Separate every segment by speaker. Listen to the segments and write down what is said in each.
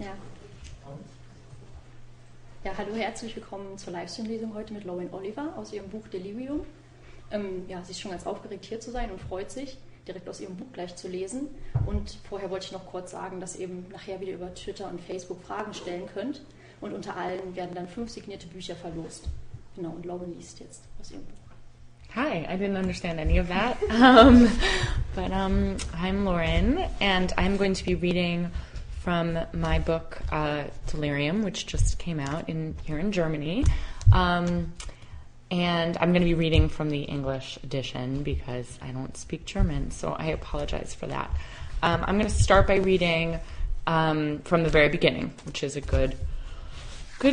Speaker 1: Ja. Ja, hallo, herzlich willkommen zur Livestream-Lesung heute mit Lauren Oliver aus ihrem Buch Delirium. Ja, sie ist schon ganz aufgeregt, hier zu sein und freut sich, direkt aus ihrem Buch gleich zu lesen. Und vorher wollte ich noch kurz sagen, dass ihr eben nachher wieder über Twitter und Facebook Fragen stellen könnt. Und unter allen werden dann 5 signierte Bücher verlost. Genau, und Lauren liest jetzt aus ihrem Buch.
Speaker 2: Hi, I didn't understand any of that. But I'm Lauren, and I'm going to be reading from my book, Delirium, which just came out here in Germany. And I'm going to be reading from the English edition because I don't speak German, so I apologize for that. I'm going to start by reading from the very beginning, which is a good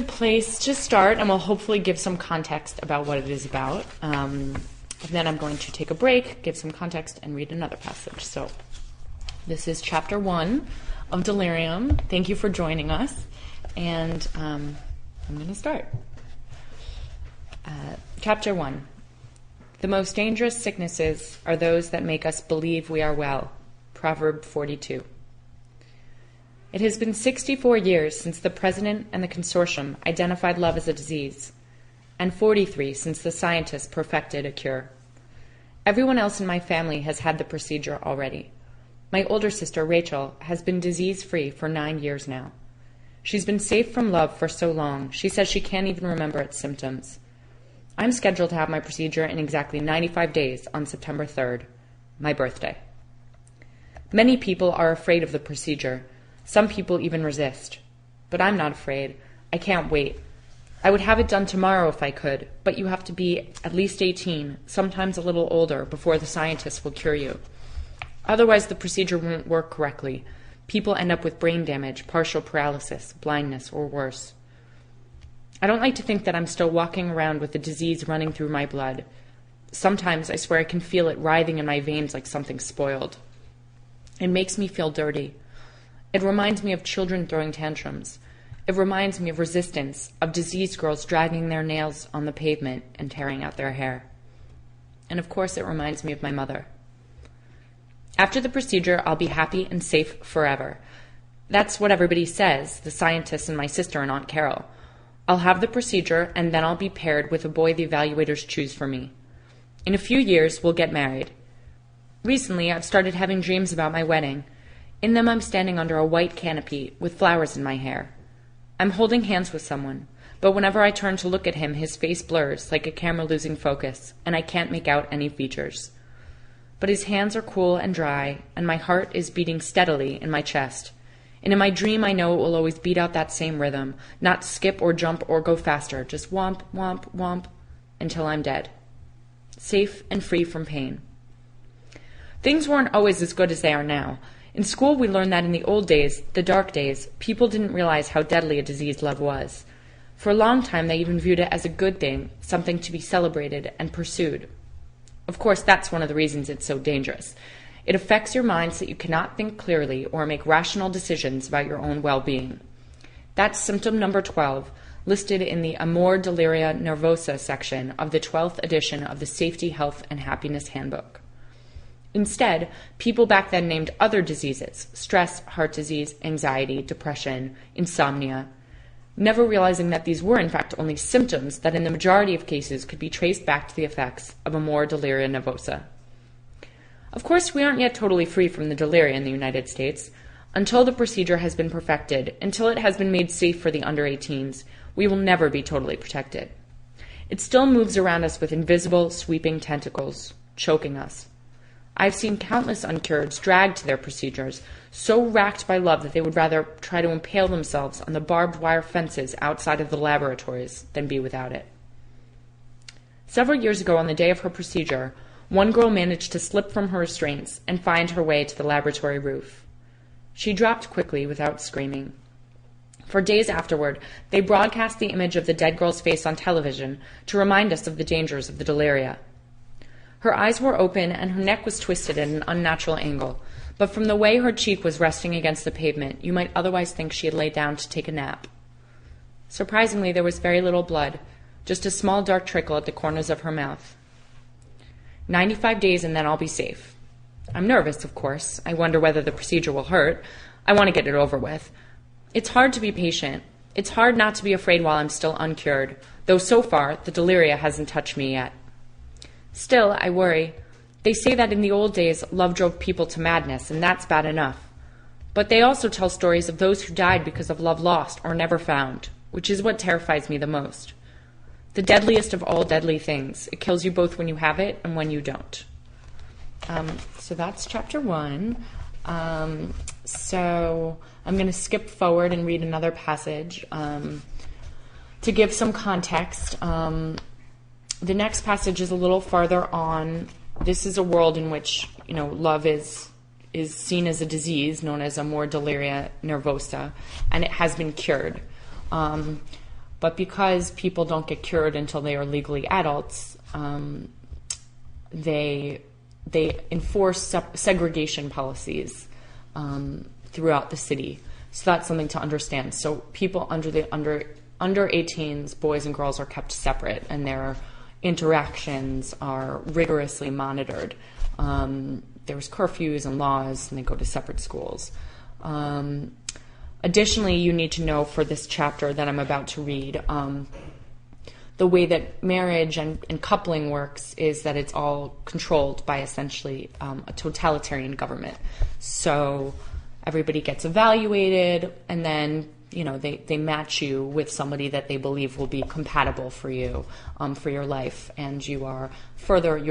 Speaker 2: place to start, and we'll hopefully give some context about what it is about. And then I'm going to take a break, give some context, and read another passage. So this is chapter 1 of Delirium. Thank you for joining us, and I'm going to start. Chapter 1. The most dangerous sicknesses are those that make us believe we are well. Proverb 42. It has been 64 years since the President and the Consortium identified love as a disease, and 43 since the scientists perfected a cure. Everyone else in my family has had the procedure already. My older sister, Rachel, has been disease-free for 9 years now. She's been safe from love for so long, she says she can't even remember its symptoms. I'm scheduled to have my procedure in exactly 95 days on September 3rd, my birthday. Many people are afraid of the procedure. Some people even resist. But I'm not afraid. I can't wait. I would have it done tomorrow if I could, but you have to be at least 18, sometimes a little older, before the scientists will cure you. Otherwise, the procedure won't work correctly. People end up with brain damage, partial paralysis, blindness, or worse. I don't like to think that I'm still walking around with the disease running through my blood. Sometimes I swear I can feel it writhing in my veins like something spoiled. It makes me feel dirty. It reminds me of children throwing tantrums. It reminds me of resistance, of diseased girls dragging their nails on the pavement and tearing out their hair. And of course it reminds me of my mother. After the procedure, I'll be happy and safe forever. That's what everybody says, the scientists and my sister and Aunt Carol. I'll have the procedure, and then I'll be paired with a boy the evaluators choose for me. In a few years, we'll get married. Recently, I've started having dreams about my wedding. In them, I'm standing under a white canopy with flowers in my hair. I'm holding hands with someone, but whenever I turn to look at him, his face blurs like a camera losing focus, and I can't make out any features. But his hands are cool and dry, and my heart is beating steadily in my chest. And in my dream, I know it will always beat out that same rhythm, not skip or jump or go faster, just womp, womp, womp, until I'm dead. Safe and free from pain. Things weren't always as good as they are now. In school, we learned that in the old days, the dark days, people didn't realize how deadly a disease love was. For a long time, they even viewed it as a good thing, something to be celebrated and pursued. Of course, that's one of the reasons it's so dangerous. It affects your mind so that you cannot think clearly or make rational decisions about your own well-being. That's symptom number 12, listed in the Amor Deliria Nervosa section of the 12th edition of the Safety, Health, and Happiness Handbook. Instead, people back then named other diseases, stress, heart disease, anxiety, depression, insomnia, never realizing that these were in fact only symptoms that in the majority of cases could be traced back to the effects of Amor Deliria Nervosa. Of course, we aren't yet totally free from the deliria in the United States. Until the procedure has been perfected, until it has been made safe for the under-18s, we will never be totally protected. It still moves around us with invisible, sweeping tentacles, choking us. I've seen countless uncureds dragged to their procedures, so racked by love that they would rather try to impale themselves on the barbed wire fences outside of the laboratories than be without it. Several years ago, on the day of her procedure, one girl managed to slip from her restraints and find her way to the laboratory roof. She dropped quickly without screaming. For days afterward, they broadcast the image of the dead girl's face on television to remind us of the dangers of the deliria. Her eyes were open and her neck was twisted at an unnatural angle, but from the way her cheek was resting against the pavement, you might otherwise think she had laid down to take a nap. Surprisingly, there was very little blood, just a small dark trickle at the corners of her mouth. 95 days and then I'll be safe. I'm nervous, of course. I wonder whether the procedure will hurt. I want to get it over with. It's hard to be patient. It's hard not to be afraid while I'm still uncured, though so far the deliria hasn't touched me yet. Still, I worry. They say that in the old days, love drove people to madness, and that's bad enough. But they also tell stories of those who died because of love lost or never found, which is what terrifies me the most. The deadliest of all deadly things. It kills you both when you have it and when you don't. So that's chapter 1. So I'm going to skip forward and read another passage to give some context. The next passage is a little farther on. This is a world in which, love is seen as a disease known as amor deliria nervosa, and it has been cured. But because people don't get cured until they are legally adults, they enforce segregation policies throughout the city. So that's something to understand. So people under 18s, boys and girls, are kept separate, and their interactions are rigorously monitored. There's curfews and laws, and they go to separate schools. Additionally, you need to know for this chapter that I'm about to read, the way that marriage and coupling works is that it's all controlled by essentially a totalitarian government. So everybody gets evaluated, and then they match you with somebody that they believe will be compatible for you, for your life. And you're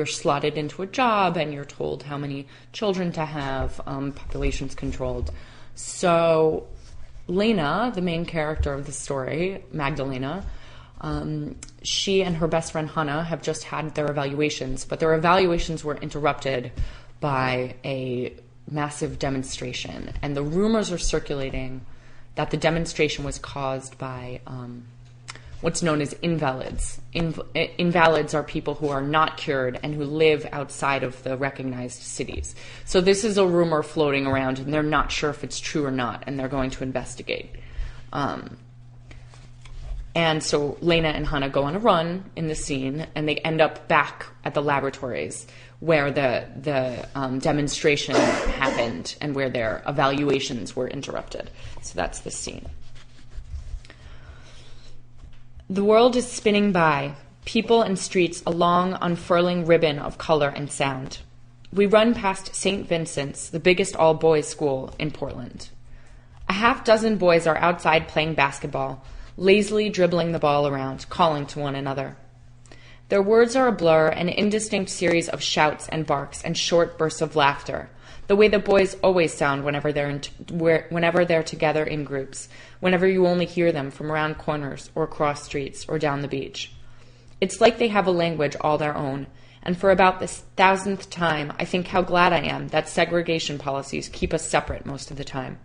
Speaker 2: slotted into a job, and you're told how many children to have, population's controlled. So Lena, the main character of the story, Magdalena, she and her best friend Hannah have just had their evaluations, but their evaluations were interrupted by a massive demonstration. And the rumors are circulating that the demonstration was caused by what's known as invalids. Invalids are people who are not cured and who live outside of the recognized cities. So this is a rumor floating around, and they're not sure if it's true or not, and they're going to investigate. And so Lena and Hannah go on a run in the scene, and they end up back at the laboratories where the demonstration happened and where their evaluations were interrupted. So that's the scene. The world is spinning by, people and streets a long, unfurling ribbon of color and sound. We run past St. Vincent's, the biggest all-boys school in Portland. A half-dozen boys are outside playing basketball, lazily dribbling the ball around, calling to one another. Their words are a blur, an indistinct series of shouts and barks and short bursts of laughter, the way the boys always sound whenever they're together in groups, whenever you only hear them from around corners or across streets or down the beach. It's like they have a language all their own, and for about the 1,000th time, I think how glad I am that segregation policies keep us separate most of the time.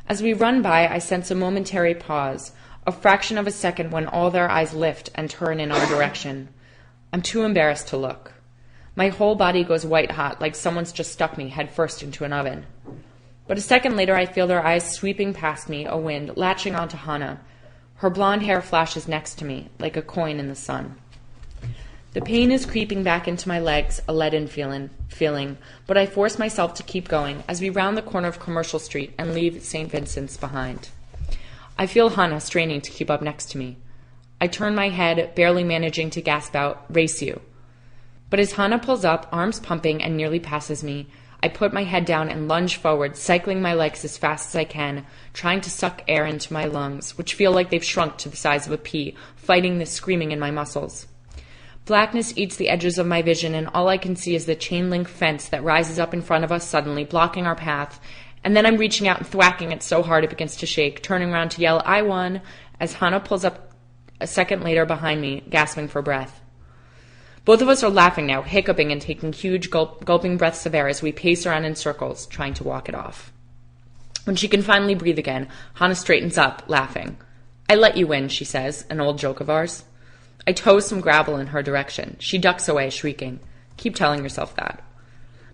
Speaker 2: As we run by, I sense a momentary pause, a fraction of a second when all their eyes lift and turn in our direction. I'm too embarrassed to look. My whole body goes white hot, like someone's just stuck me head first into an oven. But a second later, I feel their eyes sweeping past me, a wind, latching onto Hannah. Her blonde hair flashes next to me, like a coin in the sun. The pain is creeping back into my legs, a leaden feeling, but I force myself to keep going as we round the corner of Commercial Street and leave St. Vincent's behind. I feel Hannah straining to keep up next to me. I turn my head, barely managing to gasp out, "Race you." But as Hannah pulls up, arms pumping, and nearly passes me, I put my head down and lunge forward, cycling my legs as fast as I can, trying to suck air into my lungs, which feel like they've shrunk to the size of a pea, fighting the screaming in my muscles. Blackness eats the edges of my vision, and all I can see is the chain-link fence that rises up in front of us suddenly, blocking our path. And then I'm reaching out and thwacking it so hard it begins to shake, turning around to yell, "I won," as Hannah pulls up a second later behind me, gasping for breath. Both of us are laughing now, hiccuping and taking huge gulping breaths of air as we pace around in circles, trying to walk it off. When she can finally breathe again, Hannah straightens up, laughing. "I let you win," she says, an old joke of ours. I tow some gravel in her direction. She ducks away, shrieking. Keep telling yourself that.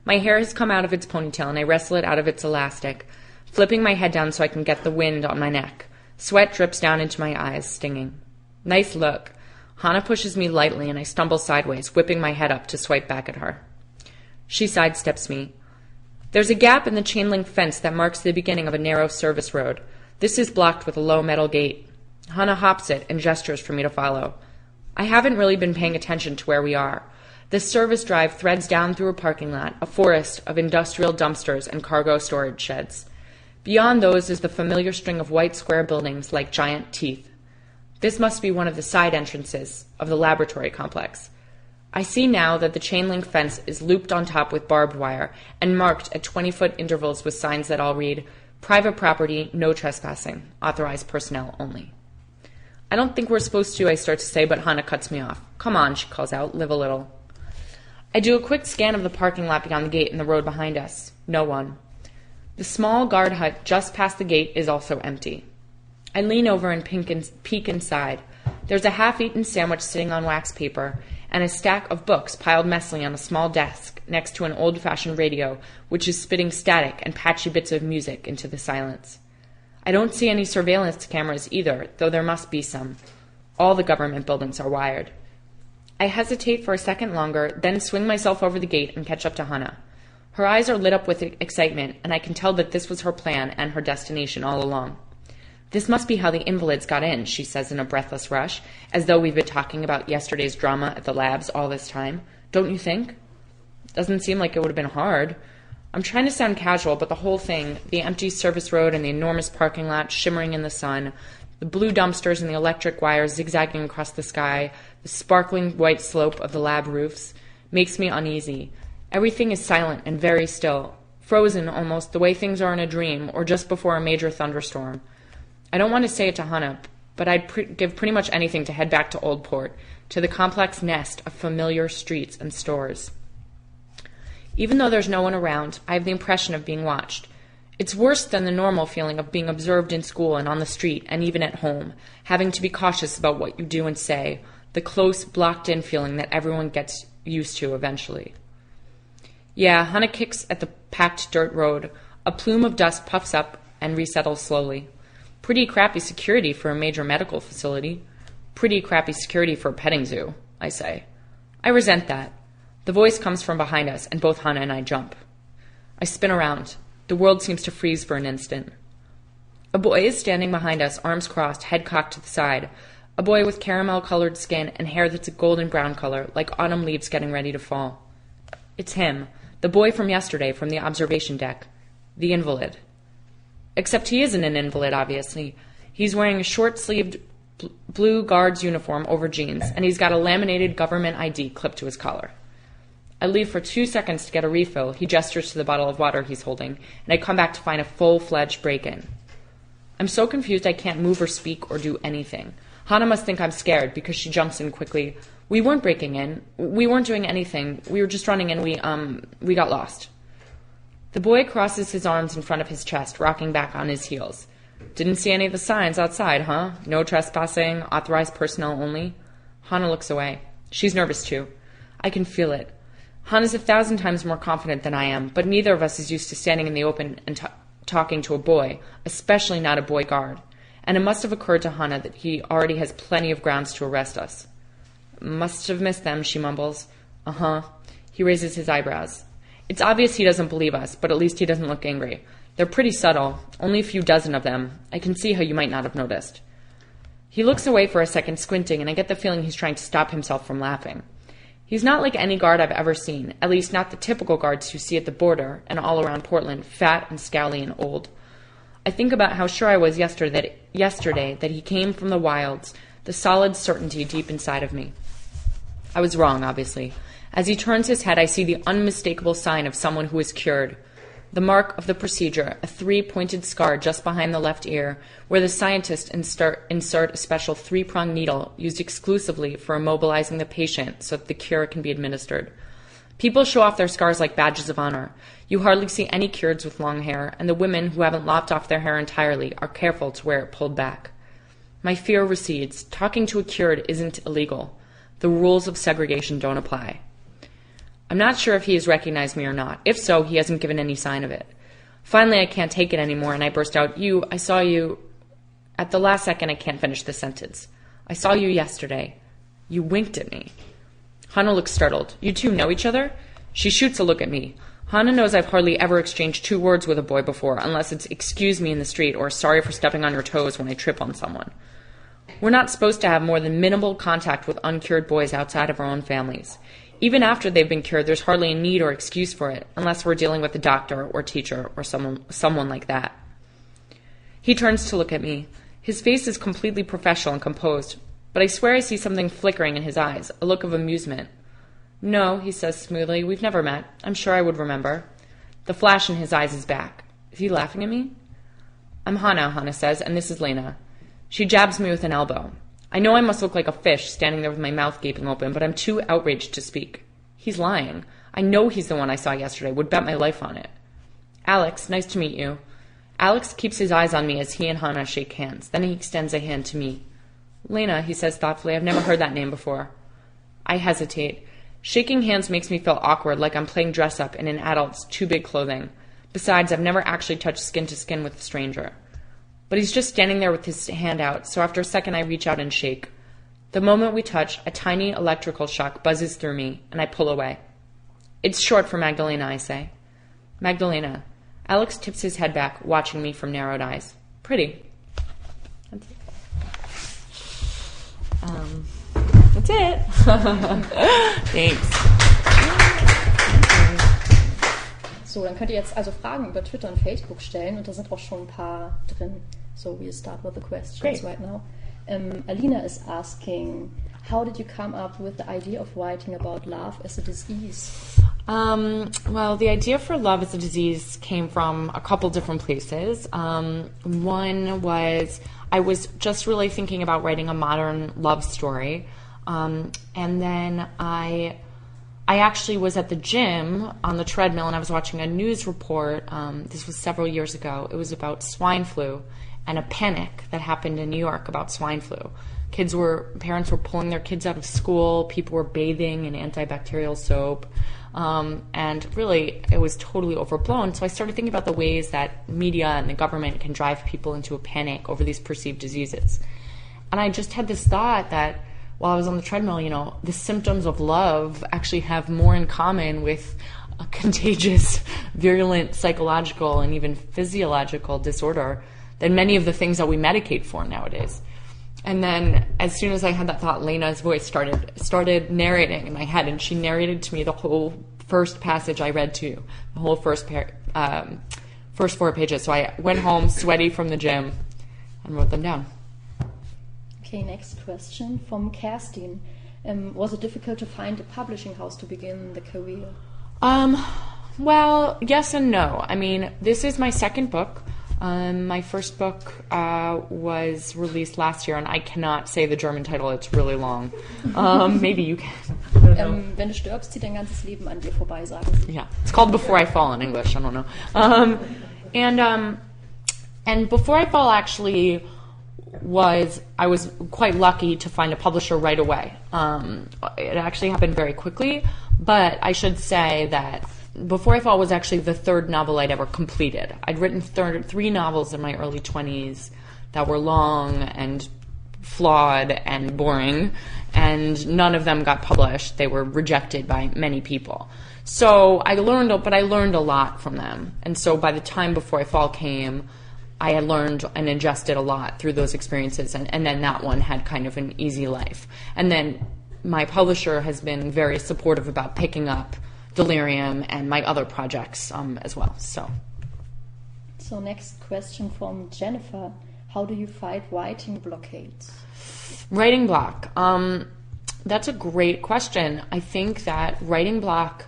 Speaker 2: My hair has come out of its ponytail, and I wrestle it out of its elastic, flipping my head down so I can get the wind on my neck. Sweat drips down into my eyes, stinging. Nice look. Hannah pushes me lightly, and I stumble sideways, whipping my head up to swipe back at her. She sidesteps me. There's a gap in the chain-link fence that marks the beginning of a narrow service road. This is blocked with a low metal gate. Hannah hops it and gestures for me to follow. I haven't really been paying attention to where we are. The service drive threads down through a parking lot, a forest of industrial dumpsters and cargo storage sheds. Beyond those is the familiar string of white square buildings like giant teeth. This must be one of the side entrances of the laboratory complex. I see now that the chain-link fence is looped on top with barbed wire and marked at 20-foot intervals with signs that all read, "Private property, no trespassing, authorized personnel only." I don't think we're supposed to, I start to say, but Hannah cuts me off. Come on, she calls out, live a little. I do a quick scan of the parking lot beyond the gate and the road behind us. No one. The small guard hut just past the gate is also empty. I lean over and peek inside. There's a half-eaten sandwich sitting on wax paper and a stack of books piled messily on a small desk next to an old-fashioned radio, which is spitting static and patchy bits of music into the silence. I don't see any surveillance cameras either, though there must be some. All the government buildings are wired. I hesitate for a second longer, then swing myself over the gate and catch up to Hannah. Her eyes are lit up with excitement, and I can tell that this was her plan and her destination all along. This must be how the invalids got in, she says in a breathless rush, as though we've been talking about yesterday's drama at the labs all this time. Don't you think? Doesn't seem like it would have been hard. I'm trying to sound casual, but the whole thing, the empty service road and the enormous parking lot shimmering in the sun, the blue dumpsters and the electric wires zigzagging across the sky, the sparkling white slope of the lab roofs, makes me uneasy. Everything is silent and very still, frozen almost the way things are in a dream or just before a major thunderstorm. I don't want to say it to Hannah, but I'd give pretty much anything to head back to Old Port, to the complex nest of familiar streets and stores. Even though there's no one around, I have the impression of being watched. It's worse than the normal feeling of being observed in school and on the street and even at home, having to be cautious about what you do and say, the close, blocked-in feeling that everyone gets used to eventually. Yeah, Hannah kicks at the packed dirt road. A plume of dust puffs up and resettles slowly. Pretty crappy security for a major medical facility. Pretty crappy security for a petting zoo, I say. I resent that. The voice comes from behind us, and both Hannah and I jump. I spin around. The world seems to freeze for an instant. A boy is standing behind us, arms crossed, head cocked to the side. A boy with caramel-colored skin and hair that's a golden-brown color, like autumn leaves getting ready to fall. It's him, the boy from yesterday from the observation deck. The invalid. Except he isn't an invalid, obviously. He's wearing a short-sleeved blue guard's uniform over jeans, and he's got a laminated government ID clipped to his collar. I leave for 2 seconds to get a refill. He gestures to the bottle of water he's holding, and I come back to find a full-fledged break-in. I'm so confused I can't move or speak or do anything. Hannah must think I'm scared because she jumps in quickly. We weren't breaking in. We weren't doing anything. We were just running in. We got lost. The boy crosses his arms in front of his chest, rocking back on his heels. Didn't see any of the signs outside, huh? No trespassing, authorized personnel only. Hannah looks away. She's nervous too. I can feel it. Hannah's 1,000 times more confident than I am, but neither of us is used to standing in the open and talking to a boy, especially not a boy guard. And it must have occurred to Hannah that he already has plenty of grounds to arrest us. Must have missed them, she mumbles. Uh-huh. He raises his eyebrows. It's obvious he doesn't believe us, but at least he doesn't look angry. They're pretty subtle, only a few dozen of them. I can see how you might not have noticed. He looks away for a second, squinting, and I get the feeling he's trying to stop himself from laughing. He's not like any guard I've ever seen, at least not the typical guards you see at the border and all around Portland, fat and scowly and old. I think about how sure I was yesterday that he came from the wilds, the solid certainty deep inside of me. I was wrong, obviously. As he turns his head, I see the unmistakable sign of someone who is cured. The mark of the procedure, a 3-pointed scar just behind the left ear, where the scientists insert a special 3-pronged needle used exclusively for immobilizing the patient so that the cure can be administered. People show off their scars like badges of honor. You hardly see any cureds with long hair, and the women who haven't lopped off their hair entirely are careful to wear it pulled back. My fear recedes. Talking to a cured isn't illegal. The rules of segregation don't apply. I'm not sure if he has recognized me or not. If so, he hasn't given any sign of it. Finally, I can't take it anymore, and I burst out, I saw you... At the last second, I can't finish the sentence. I saw you yesterday. You winked at me. Hannah looks startled. You two know each other? She shoots a look at me. Hannah knows I've hardly ever exchanged 2 words with a boy before, unless it's excuse me in the street or sorry for stepping on your toes when I trip on someone. We're not supposed to have more than minimal contact with uncured boys outside of our own families. Even after they've been cured, there's hardly a need or excuse for it, unless we're dealing with a doctor or teacher or someone like that. He turns to look at me. His face is completely professional and composed, but I swear I see something flickering in his eyes, a look of amusement. No, he says smoothly, we've never met. I'm sure I would remember. The flash in his eyes is back. Is he laughing at me? I'm Hannah says, and this is Lena. She jabs me with an elbow. I know I must look like a fish standing there with my mouth gaping open, but I'm too outraged to speak. He's lying. I know he's the one I saw yesterday, would bet my life on it. Alex, nice to meet you. Alex keeps his eyes on me as he and Hannah shake hands. Then he extends a hand to me. Lena, he says thoughtfully, I've never heard that name before. I hesitate. Shaking hands makes me feel awkward, like I'm playing dress-up in an adult's too big clothing. Besides, I've never actually touched skin to skin with a stranger. But he's just standing there with his hand out, so after a second I reach out and shake. The moment we touch, a tiny electrical shock buzzes through me, and I pull away. It's short for Magdalena, I say. Magdalena. Alex tips his head back, watching me from narrowed eyes. Pretty. That's it. Thanks.
Speaker 1: So, dann könnt ihr jetzt also Fragen über Twitter und Facebook stellen und da sind auch schon ein paar drin. So we'll start with the questions right now. Alina is asking, how did you come up with the idea of writing about love as a disease?
Speaker 2: Well, the idea for love as a disease came from a couple different places. One was I was just really thinking about writing a modern love story. And then I actually was at the gym on the treadmill and I was watching a news report. This was several years ago. It was about swine flu and a panic that happened in New York about swine flu. Parents were pulling their kids out of school. People were bathing in antibacterial soap. And really, it was totally overblown. So I started thinking about the ways that media and the government can drive people into a panic over these perceived diseases. And I just had this thought that while I was on the treadmill, the symptoms of love actually have more in common with a contagious, virulent psychological and even physiological disorder than many of the things that we medicate for nowadays. And then as soon as I had that thought, Lena's voice started narrating in my head, and she narrated to me the whole first passage I read to you, the whole first 4 pages. So I went home sweaty from the gym and wrote them down.
Speaker 1: Okay, next question from Kerstin. Was it difficult to find a publishing house to begin the career?
Speaker 2: Well, yes and no. I mean, this is my second book. My first book was released last year, and I cannot say the German title. It's really long. Maybe you can.
Speaker 1: Wenn du stirbst, zieht dein ganzes Leben an dir vorbei, sagen sie.
Speaker 2: Yeah, it's called Before I Fall in English. I don't know. And Before I Fall actually I was quite lucky to find a publisher right away. It actually happened very quickly, but I should say that Before I Fall was actually the third novel I'd ever completed. I'd written 3 novels in my early 20s that were long and flawed and boring, and none of them got published. They were rejected by many people. So I learned a lot from them. And so by the time Before I Fall came, I had learned and ingested a lot through those experiences, and then that one had kind of an easy life. And then my publisher has been very supportive about picking up Delirium and my other projects as well.
Speaker 1: So next question from Jennifer. How do you fight writing blockades?
Speaker 2: Writing block. That's a great question. I think that writing block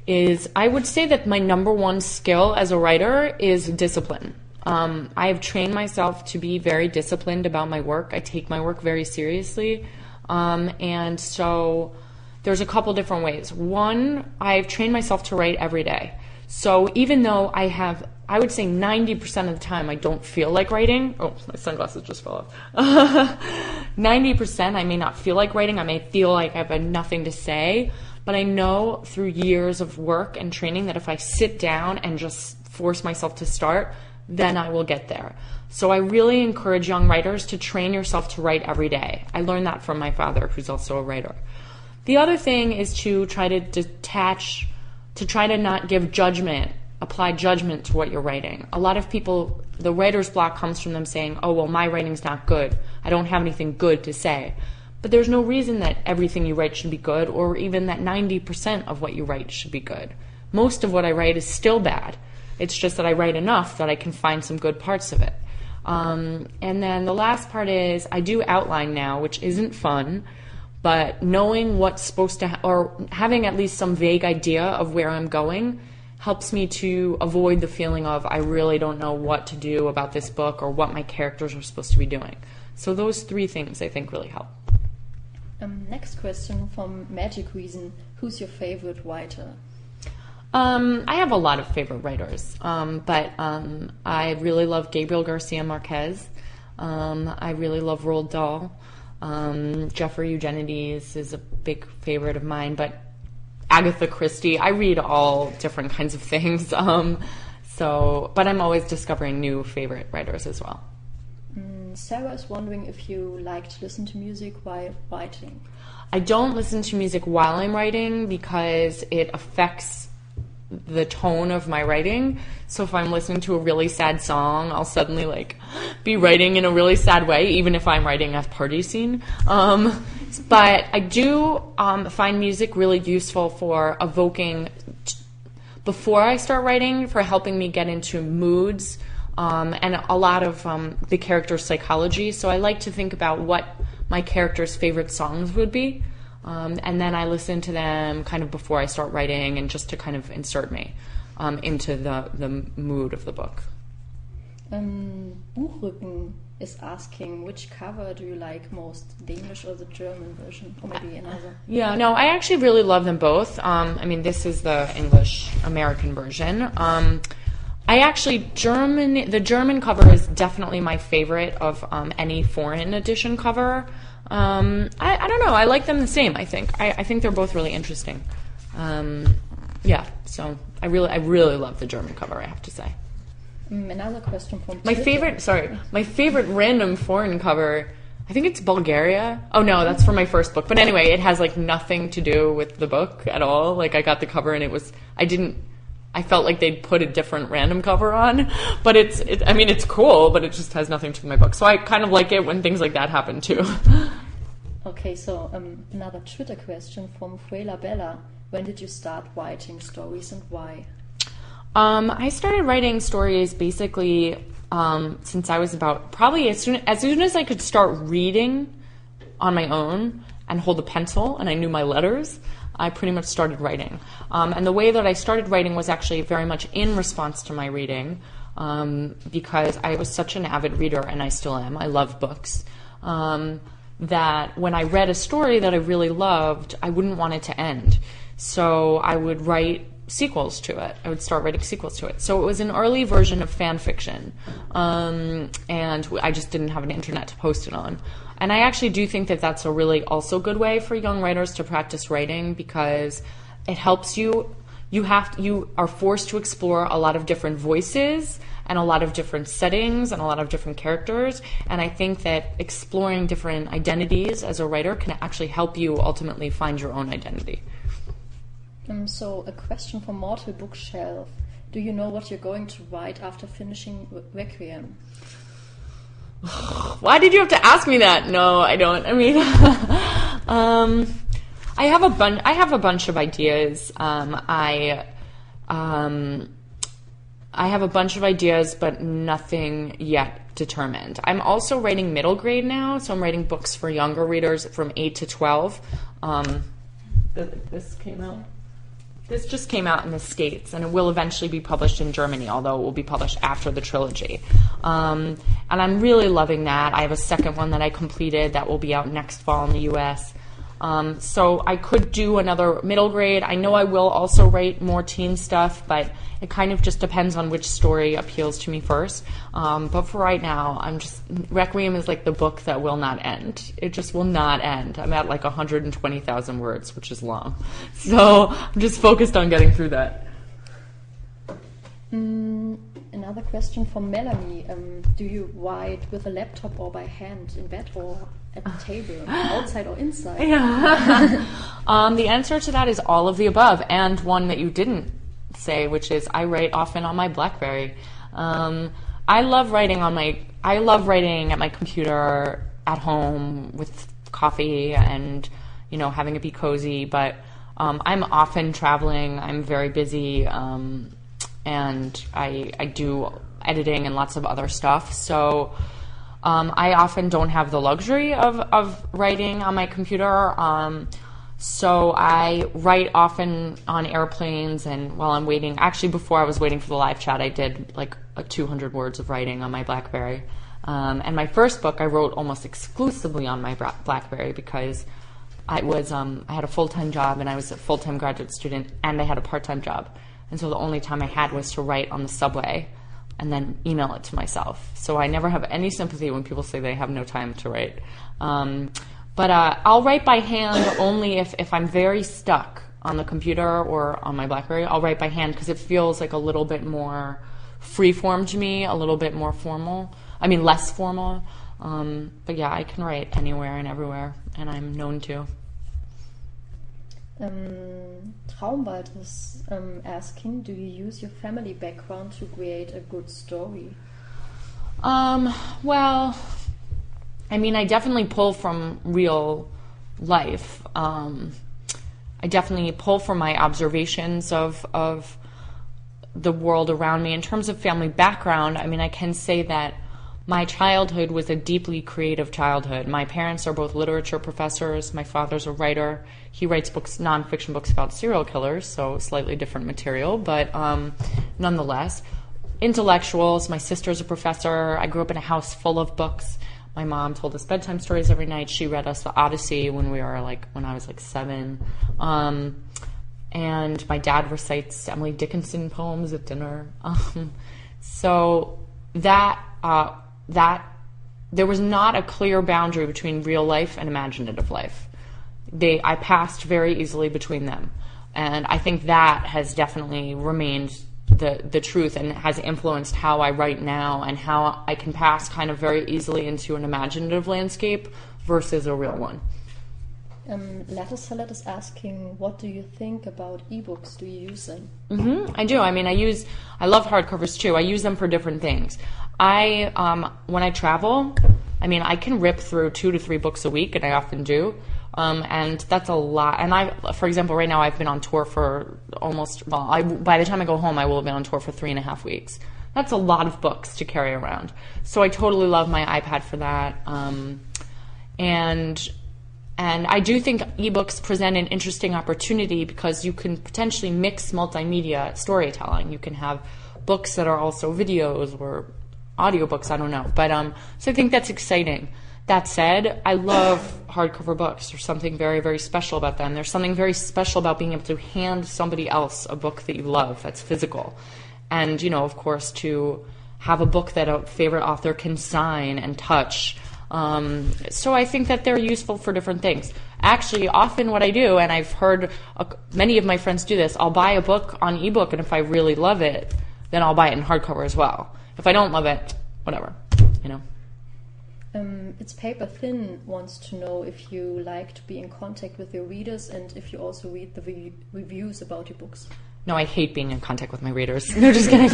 Speaker 2: I would say that my number one skill as a writer is discipline. I have trained myself to be very disciplined about my work. I take my work very seriously. And so there's a couple different ways. One, I've trained myself to write every day. So even though I would say 90% of the time I don't feel like writing. Oh, my sunglasses just fell off. 90% I may not feel like writing. I may feel like I have nothing to say. But I know through years of work and training that if I sit down and just force myself to start, then I will get there. So I really encourage young writers to train yourself to write every day. I learned that from my father, who's also a writer. The other thing is to try to detach to try to not apply judgment to what you're writing. A lot of people, the writer's block comes from them saying, oh, well, my writing's not good. I don't have anything good to say. But there's no reason that everything you write should be good, or even that 90% of what you write should be good. Most of what I write is still bad. It's just that I write enough that I can find some good parts of it. And then the last part is I do outline now, which isn't fun, but knowing what's supposed to, or having at least some vague idea of where I'm going helps me to avoid the feeling of I really don't know what to do about this book or what my characters are supposed to be doing. So those three things I think really help.
Speaker 1: Next question from Magic Reason. Who's your favorite writer?
Speaker 2: I have a lot of favorite writers, but I really love Gabriel Garcia Marquez. I really love Roald Dahl. Jeffrey Eugenides is a big favorite of mine, but Agatha Christie. I read all different kinds of things. But I'm always discovering new favorite writers as well.
Speaker 1: Sarah is wondering if you like to listen to music while writing.
Speaker 2: I don't listen to music while I'm writing because it affects the tone of my writing. So if I'm listening to a really sad song, I'll suddenly be writing in a really sad way, even if I'm writing a party scene. But I do find music really useful for evoking, before I start writing, for helping me get into moods and a lot of the character's psychology. So I like to think about what my character's favorite songs would be. And then I listen to them kind of before I start writing, and just to kind of insert me into the mood of the book.
Speaker 1: Buchrücken is asking, which cover do you like most, the English or the German version, or maybe another? Yeah, no, I actually really love them both. This is the English-American version. The German cover is definitely my favorite of any foreign edition cover. I don't know. I like them the same, I think. I think they're both really interesting. So I really love the German cover, I have to say. Another question from
Speaker 2: my favorite random foreign cover, I think it's Bulgaria. Oh no, that's for my first book. But anyway, it has nothing to do with the book at all. I got the cover and I felt like they'd put a different random cover on, but it's cool, but it just has nothing to do with my book. So I kind of like it when things like that happen too.
Speaker 1: Okay, so another Twitter question from Fuela Bella. When did you start writing stories and why?
Speaker 2: I started writing stories basically since I was probably as soon as I could start reading on my own and hold a pencil and I knew my letters, I pretty much started writing. And the way that I started writing was actually very much in response to my reading, because I was such an avid reader, and I still am. I love books. That when I read a story that I really loved, I wouldn't want it to end. So I would write sequels to it. I would start writing sequels to it. So it was an early version of fan fiction. And I just didn't have an internet to post it on. And I actually do think that that's a really also good way for young writers to practice writing, because it helps you. You are forced to explore a lot of different voices and a lot of different settings and a lot of different characters. And I think that exploring different identities as a writer can actually help you ultimately find your own identity.
Speaker 1: So a question from Mortal Bookshelf. Do you know what you're going to write after finishing Requiem?
Speaker 2: Why did you have to ask me that? No, I don't. I have a bunch of ideas. I have a bunch of ideas, but nothing yet determined. I'm also writing middle grade now, so I'm writing books for younger readers from 8 to 12. This just came out in the States, and it will eventually be published in Germany, although it will be published after the trilogy. And I'm really loving that. I have a second one that I completed that will be out next fall in the U.S. So I could do another middle grade. I know I will also write more teen stuff, but it kind of just depends on which story appeals to me first. But for right now, Requiem is like the book that will not end. It just will not end. I'm at 120,000 words, which is long. So I'm just focused on getting through that.
Speaker 1: Another question from Melanie. Do you write with a laptop or by hand, in bed or at the table, outside or inside?
Speaker 2: Yeah. The answer to that is all of the above, and one that you didn't say, which is I write often on my BlackBerry. I love writing at my computer at home with coffee and, you know, having it be cozy, but I'm often traveling. I'm very busy, and I do editing and lots of other stuff. So I often don't have the luxury of writing on my computer. So I write often on airplanes and while I'm waiting. Actually, before I was waiting for the live chat, I did like 200 words of writing on my BlackBerry. And my first book, I wrote almost exclusively on my BlackBerry because I had a full-time job and I was a full-time graduate student and I had a part-time job. And so the only time I had was to write on the subway and then email it to myself. So I never have any sympathy when people say they have no time to write. But I'll write by hand only if I'm very stuck on the computer or on my BlackBerry. I'll write by hand because it feels like a little bit more free-form to me, a little bit more formal. I mean, less formal. But yeah, I can write anywhere and everywhere, and I'm known to.
Speaker 1: Traumwald is asking, do you use your family background to create a good story?
Speaker 2: Well, I mean, I definitely pull from real life. I definitely pull from my observations of the world around me. In terms of family background, I mean, I can say that my childhood was a deeply creative childhood. My parents are both literature professors. My father's a writer. He writes books, nonfiction books about serial killers, so slightly different material, but nonetheless. Intellectuals. My sister's a professor. I grew up in a house full of books. My mom told us bedtime stories every night. She read us the Odyssey when I was 7. And my dad recites Emily Dickinson poems at dinner. So that there was not a clear boundary between real life and imaginative life. I passed very easily between them. And I think that has definitely remained the truth and has influenced how I write now and how I can pass kind of very easily into an imaginative landscape versus a real one.
Speaker 1: Letter Salad is asking, what do you think about ebooks? Do you use them?
Speaker 2: I do. I mean, I love hardcovers too. I use them for different things. When I travel, I mean, I can rip through 2 to 3 books a week, and I often do. And that's a lot. And for example, right now I've been on tour for by the time I go home, I will have been on tour for 3.5 weeks. That's a lot of books to carry around. So I totally love my iPad for that. And I do think ebooks present an interesting opportunity because you can potentially mix multimedia storytelling. You can have books that are also videos or audiobooks, I don't know. But so I think that's exciting. That said, I love hardcover books. There's something very, very special about them. There's something very special about being able to hand somebody else a book that you love that's physical. And, you know, of course, to have a book that a favorite author can sign and touch. So I think that they're useful for different things. Actually, often what I do, and I've heard many of my friends do this, I'll buy a book on ebook, and if I really love it, then I'll buy it in hardcover as well. If I don't love it, whatever, you know.
Speaker 1: It's Paper Thin wants to know if you like to be in contact with your readers and if you also read the reviews about your books.
Speaker 2: No, I hate being in contact with my readers. No, just kidding.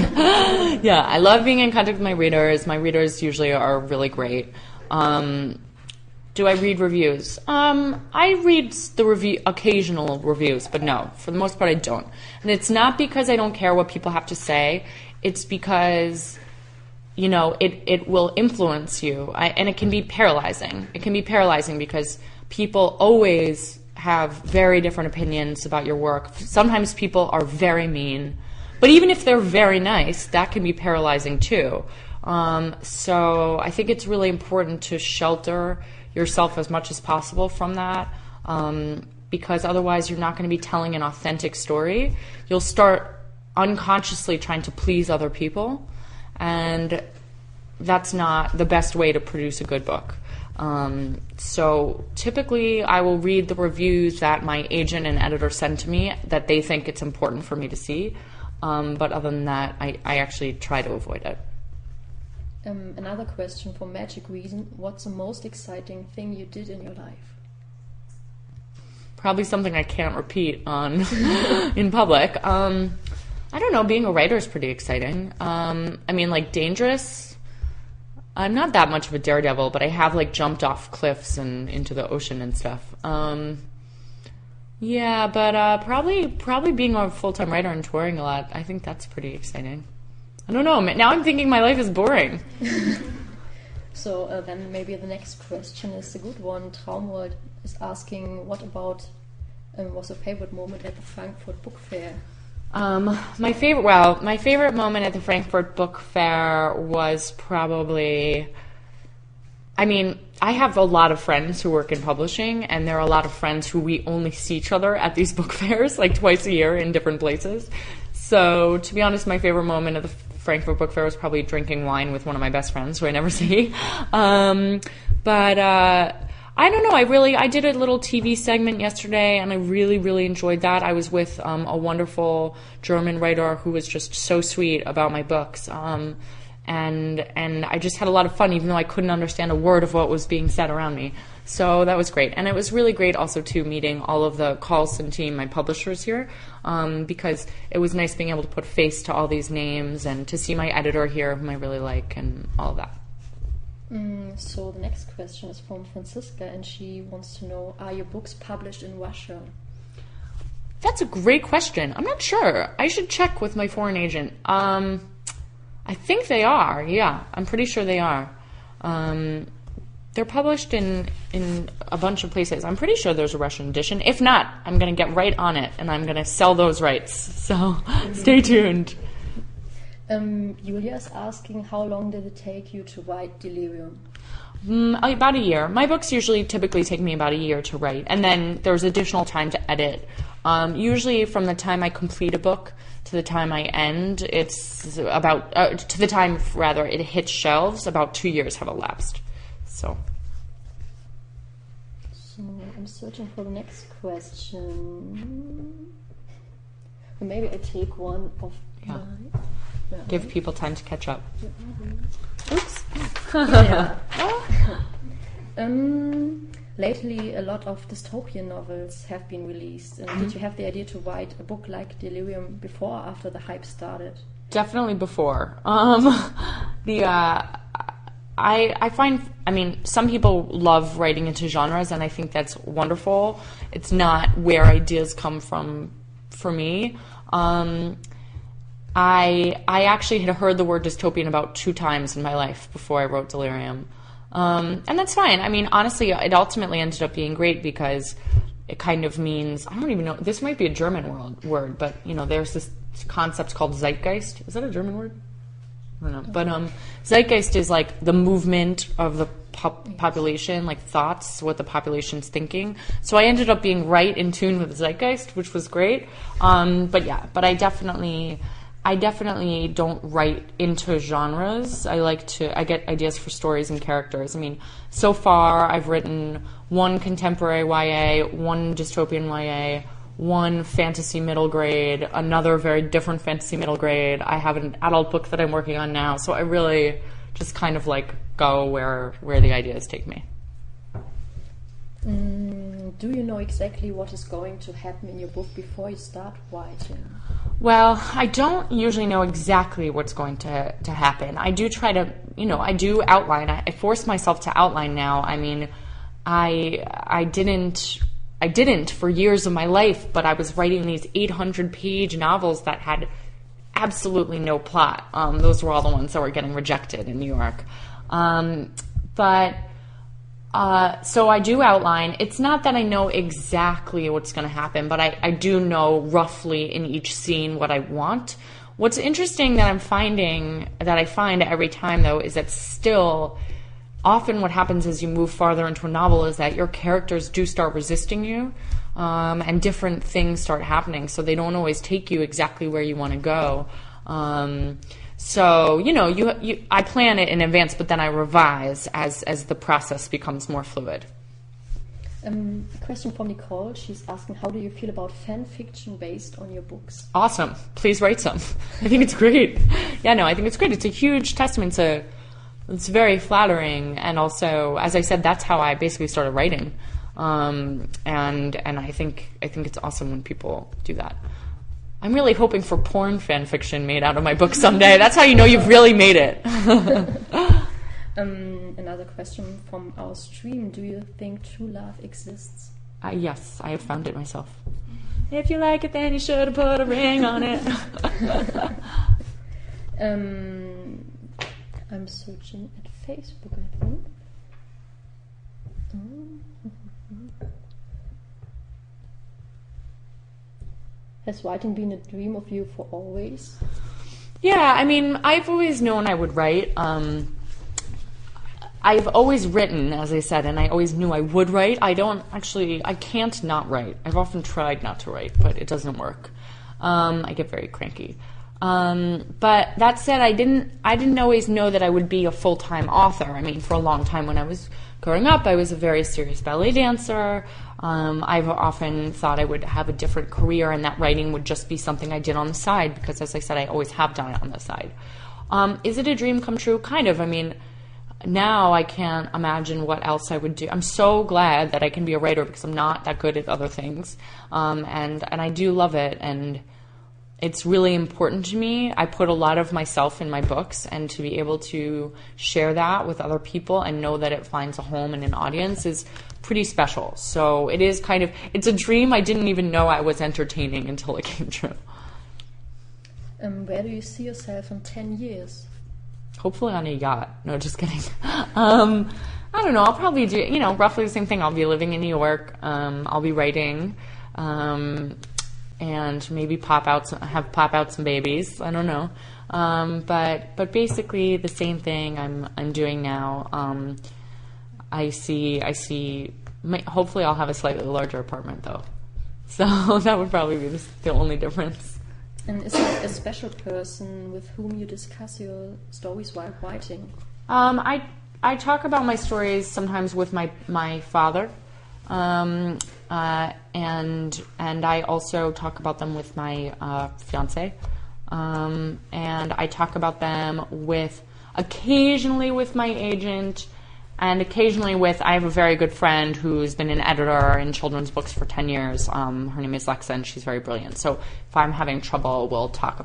Speaker 2: Yeah, I love being in contact with my readers. My readers usually are really great. Do I read reviews? I read the occasional reviews, but no, for the most part I don't. And it's not because I don't care what people have to say. It's because, you know, it will influence you, and it can be paralyzing. It can be paralyzing because people always have very different opinions about your work. Sometimes people are very mean, but even if they're very nice, that can be paralyzing too. So I think it's really important to shelter yourself as much as possible from that, because otherwise you're not going to be telling an authentic story. You'll start unconsciously trying to please other people, and that's not the best way to produce a good book. So typically I will read the reviews that my agent and editor send to me that they think it's important for me to see. But other than that, I actually try to avoid it.
Speaker 1: Another question for magic reason. What's the most exciting thing you did in your life?
Speaker 2: Probably something I can't repeat on in public. I don't know, being a writer is pretty exciting. I mean, like, dangerous. I'm not that much of a daredevil, but I have, like, jumped off cliffs and into the ocean and stuff. Yeah, but probably being a full-time writer and touring a lot, I think that's pretty exciting. I don't know, now I'm thinking my life is boring.
Speaker 1: So then maybe the next question is a good one. Traumwald is asking, what about was your favorite moment at the Frankfurt Book Fair?
Speaker 2: My favorite moment at the Frankfurt Book Fair was probably, I mean, I have a lot of friends who work in publishing, and there are a lot of friends who we only see each other at these book fairs, like twice a year in different places. So, to be honest, my favorite moment at the Frankfurt Book Fair was probably drinking wine with one of my best friends who I never see. But I don't know, I did a little TV segment yesterday, and I really, really enjoyed that. I was with a wonderful German writer who was just so sweet about my books. And I just had a lot of fun, even though I couldn't understand a word of what was being said around me. So that was great. And it was really great also, too, meeting all of the Carlsen team, my publishers here, because it was nice being able to put face to all these names and to see my editor here, whom I really like, and all of that.
Speaker 1: So the next question is from Franziska, and she wants to know, are your books published in Russia?
Speaker 2: That's a great question. I'm not sure. I should check with my foreign agent. I think they are, yeah. I'm pretty sure they are. They're published in a bunch of places. I'm pretty sure there's a Russian edition. If not, I'm going to get right on it, and I'm going to sell those rights. So stay tuned.
Speaker 1: Julia is asking, how long did it take you to write Delirium?
Speaker 2: About a year. My books typically take me about a year to write, and then there's additional time to edit. Usually from the time I complete a book to the time I end, it's about, to the time, rather, it hits shelves, about 2 years have elapsed. So
Speaker 1: I'm searching for the next question. Or maybe I take one of mine.
Speaker 2: Give people time to catch up.
Speaker 1: Oops. Yeah. Lately, a lot of dystopian novels have been released. Did you have the idea to write a book like Delirium before or after the hype started?
Speaker 2: Definitely before. I find, some people love writing into genres, and I think that's wonderful. It's not where ideas come from for me. I actually had heard the word dystopian about 2 times in my life before I wrote Delirium. And that's fine. Honestly, it ultimately ended up being great because it kind of means, I don't even know, this might be a German word, but, there's this concept called zeitgeist. Is that a German word? I don't know. But zeitgeist is like the movement of the population, like thoughts, what the population's thinking. So I ended up being right in tune with the zeitgeist, which was great. But I definitely don't write into genres. I get ideas for stories and characters. So far I've written 1 contemporary YA, 1 dystopian YA, 1 fantasy middle grade, another very different fantasy middle grade. I have an adult book that I'm working on now. So I really just kind of go where the ideas take me.
Speaker 1: Do you know exactly what is going to happen in your book before you start writing?
Speaker 2: Well, I don't usually know exactly what's going to happen. I do try to, I do outline. I force myself to outline now. I didn't for years of my life, but I was writing these 800-page novels that had absolutely no plot. Those were all the ones that were getting rejected in New York. So I do outline. It's not that I know exactly what's going to happen, but I do know roughly in each scene what I want. What's interesting that I find every time, though, is that still often what happens as you move farther into a novel is that your characters do start resisting you, and different things start happening, so they don't always take you exactly where you want to go. So, I plan it in advance, but then I revise as the process becomes more fluid.
Speaker 1: A question from Nicole. She's asking, how do you feel about fan fiction based on your books?
Speaker 2: Awesome. Please write some. I think it's great. Yeah, no, I think it's great. It's a huge testament to, it's very flattering. And also, as I said, that's how I basically started writing. And I think it's awesome when people do that. I'm really hoping for porn fan fiction made out of my book someday. That's how you know you've really made it.
Speaker 1: Another question from our stream. Do you think true love exists?
Speaker 2: Yes, I have found it myself. If you like it, then you should have put a ring on it.
Speaker 1: I'm searching at Facebook, I think. Has writing been a dream of you for always?
Speaker 2: Yeah, I mean, I've always known I would write. I've always written, as I said, and I always knew I would write. I can't not write. I've often tried not to write, but it doesn't work. I get very cranky. But that said, I didn't always know that I would be a full-time author. I mean, for a long time when I was growing up, I was a very serious ballet dancer. I've often thought I would have a different career and that writing would just be something I did on the side because, as I said, I always have done it on the side. Is it a dream come true? Kind of. I mean, now I can't imagine what else I would do. I'm so glad that I can be a writer because I'm not that good at other things. And I do love it, and it's really important to me. I put a lot of myself in my books, and to be able to share that with other people and know that it finds a home and an audience is pretty special. So it is it's a dream I didn't even know I was entertaining until it came true.
Speaker 1: Where do you see yourself in 10 years?
Speaker 2: Hopefully on a yacht. No, just kidding. I don't know. I'll probably do, roughly the same thing. I'll be living in New York. I'll be writing, and maybe pop out some babies. I don't know. But basically the same thing I'm doing now. I see. Hopefully I'll have a slightly larger apartment though. So that would probably be the only difference.
Speaker 1: And is there a special person with whom you discuss your stories while writing?
Speaker 2: I talk about my stories sometimes with my father, and I also talk about them with my fiance, and I talk about them occasionally with my agent. And occasionally I have a very good friend who's been an editor in children's books for 10 years. Her name is Lexa, and she's very brilliant. So if I'm having trouble, we'll talk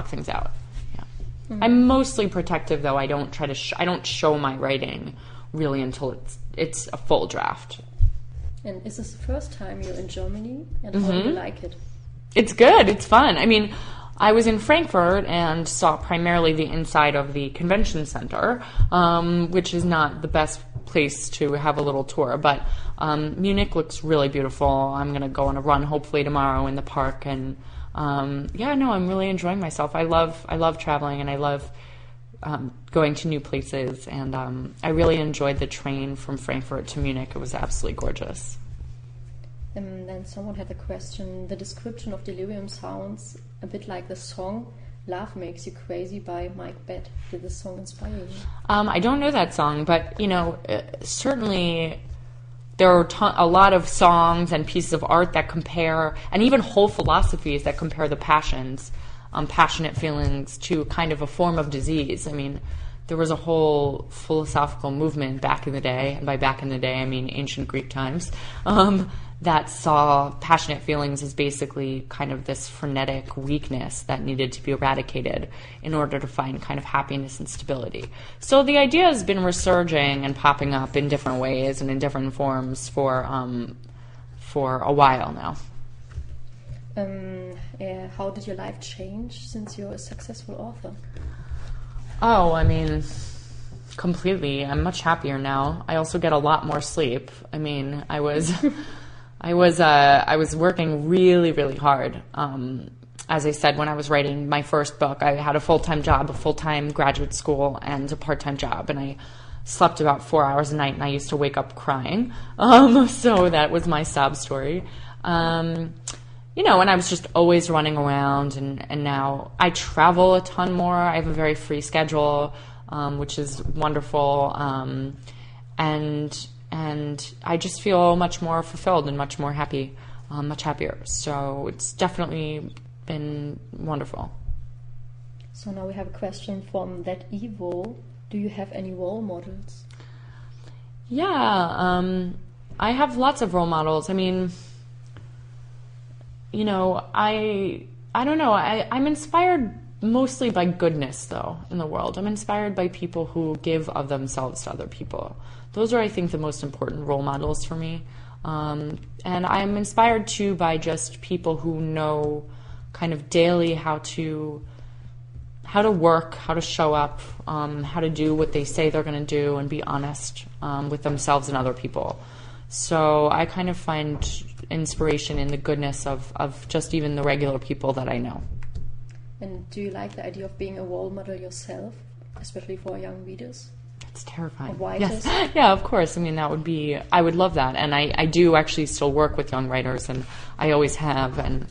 Speaker 2: things out. Yeah. Mm-hmm. I'm mostly protective, though. I don't try to. I don't show my writing really until it's a full draft.
Speaker 1: And is this the first time you're in Germany? And how do you like it?
Speaker 2: It's good. It's fun. I mean, I was in Frankfurt and saw primarily the inside of the convention center, which is not the best place to have a little tour. But Munich looks really beautiful. I'm going to go on a run hopefully tomorrow in the park. And I'm really enjoying myself. I love traveling, and I love going to new places. And I really enjoyed the train from Frankfurt to Munich. It was absolutely gorgeous.
Speaker 1: And then someone had a question. The description of Delirium sounds a bit like the song Love Makes You Crazy by Mike Bett. Did the song inspire you?
Speaker 2: I don't know that song, but, certainly there are a lot of songs and pieces of art that compare, and even whole philosophies that compare the passions, passionate feelings, to kind of a form of disease. I mean, there was a whole philosophical movement back in the day, and by back in the day I mean ancient Greek times, that saw passionate feelings as basically kind of this frenetic weakness that needed to be eradicated in order to find kind of happiness and stability. So the idea has been resurging and popping up in different ways and in different forms for a while now.
Speaker 1: How did your life change since you're a successful author?
Speaker 2: Oh, I mean, completely. I'm much happier now. I also get a lot more sleep. I mean, I was working really, really hard. As I said, when I was writing my first book, I had a full-time job, a full-time graduate school, and a part-time job, and I slept about 4 hours a night, and I used to wake up crying. So that was my sob story. And I was just always running around, and now I travel a ton more. I have a very free schedule, which is wonderful. And and I just feel much more fulfilled and much more happy, much happier. So it's definitely been wonderful.
Speaker 1: So now we have a question from that Evo. Do you have any role models?
Speaker 2: Yeah, I have lots of role models. I mean, you know, I don't know. I'm inspired mostly by goodness, though, in the world. I'm inspired by people who give of themselves to other people. Those are, I think, the most important role models for me. And I'm inspired, too, by just people who know kind of daily how to work, how to show up, how to do what they say they're going to do and be honest with themselves and other people. So I kind of find inspiration in the goodness of just even the regular people that I know.
Speaker 1: And do you like the idea of being a role model yourself, especially for young readers?
Speaker 2: It's terrifying.
Speaker 1: Or writers?
Speaker 2: Yes. Yeah, of course. I mean, I would love that. And I do actually still work with young writers, and I always have. And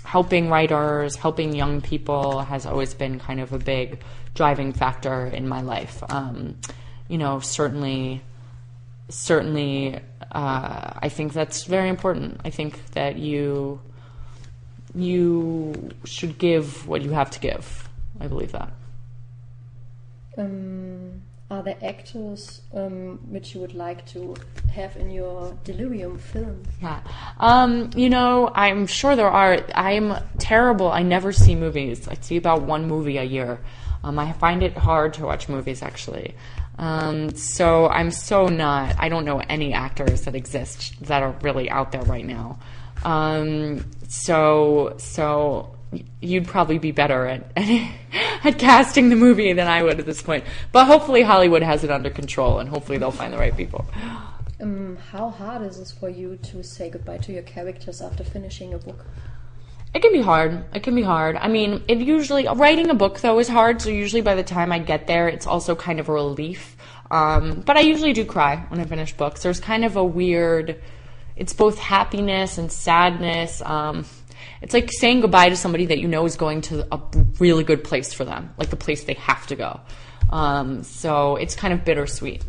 Speaker 2: helping writers, helping young people has always been kind of a big driving factor in my life. You know, certainly, I think that's very important. I think that you should give what you have to give. I believe that.
Speaker 1: Are there actors which you would like to have in your Delirium film?
Speaker 2: Yeah. You know, I'm sure there are. I'm terrible. I never see movies. I see about one movie a year. I find it hard to watch movies, actually. So I'm I don't know any actors that exist that are really out there right now. So you'd probably be better at casting the movie than I would at this point. But hopefully Hollywood has it under control, and hopefully they'll find the right people.
Speaker 1: How hard is it for you to say goodbye to your characters after finishing a book?
Speaker 2: It can be hard. I mean, writing a book, though, is hard, so usually by the time I get there, it's also kind of a relief. But I usually do cry when I finish books. There's kind of a weird... It's both happiness and sadness. It's like saying goodbye to somebody that you know is going to a really good place for them, like the place they have to go. So it's kind of bittersweet.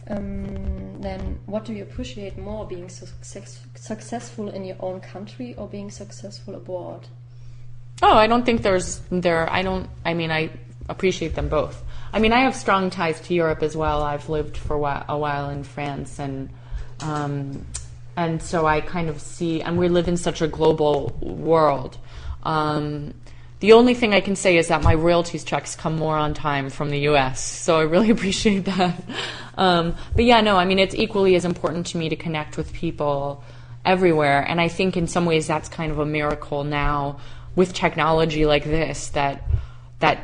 Speaker 1: Then what do you appreciate more, being successful in your own country or being successful abroad?
Speaker 2: Oh, I don't think I appreciate them both. I mean, I have strong ties to Europe as well. I've lived for a while in France, and so I kind of see, and we live in such a global world. The only thing I can say is that my royalties checks come more on time from the U.S., so I really appreciate that. But yeah, no, I mean, it's equally as important to me to connect with people everywhere, and I think in some ways that's kind of a miracle now with technology like this, that